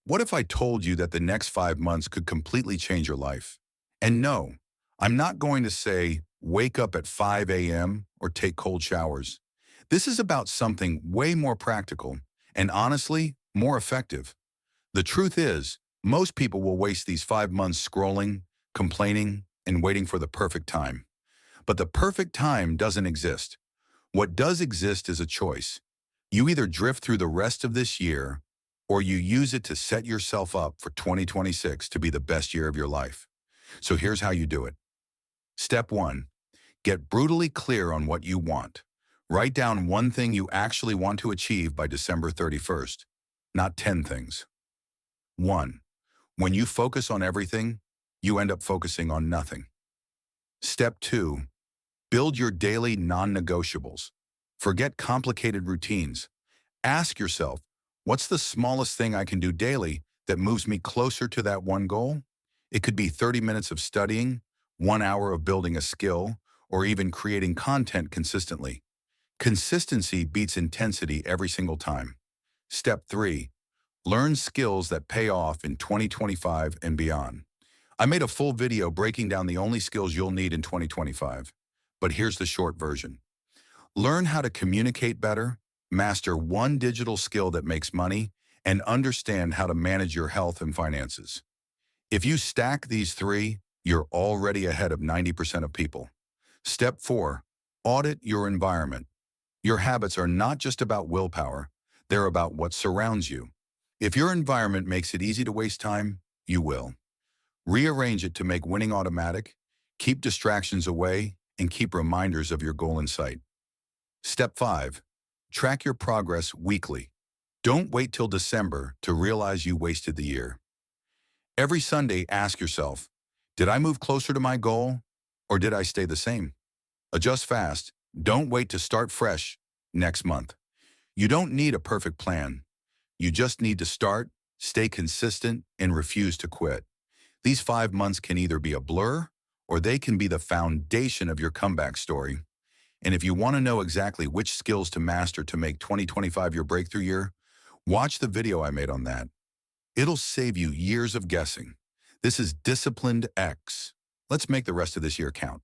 What if I told you that the next 5 months could completely change your life? And no, I'm not going to say wake up at 5 a.m. or take cold showers. This is about something way more practical and honestly, more effective. The truth is, most people will waste these 5 months scrolling, complaining, and waiting for the perfect time. But the perfect time doesn't exist. What does exist is a choice. You either drift through the rest of this year or you use it to set yourself up for 2026 to be the best year of your life. So here's how you do it. Step 1. Get brutally clear on what you want. Write down one thing you actually want to achieve by December 31st, not 10 things. 1. When you focus on everything, you end up focusing on nothing. Step 2. Build your daily non-negotiables. Forget complicated routines. Ask yourself, what's the smallest thing I can do daily that moves me closer to that one goal? It could be 30 minutes of studying, 1 hour of building a skill, or even creating content consistently. Consistency beats intensity every single time. Step 3. Learn skills that pay off in 2025 and beyond. I made a full video breaking down the only skills you'll need in 2025. But here's the short version. Learn how to communicate better, master one digital skill that makes money, and understand how to manage your health and finances. If you stack these three, you're already ahead of 90% of people. Step 4. Audit your environment. Your habits are not just about willpower, they're about what surrounds you. If your environment makes it easy to waste time, you will. Rearrange it to make winning automatic, keep distractions away, and keep reminders of your goal in sight. Step 5. Track your progress weekly. Don't wait till December to realize you wasted the year. Every Sunday, ask yourself, did I move closer to my goal or did I stay the same? Adjust fast. Don't wait to start fresh next month. You don't need a perfect plan. You just need to start, stay consistent, and refuse to quit. These 5 months can either be a blur or they can be the foundation of your comeback story. And if you want to know exactly which skills to master to make 2025 your breakthrough year, watch the video I made on that. It'll save you years of guessing. This is Disciplined X. Let's make the rest of this year count.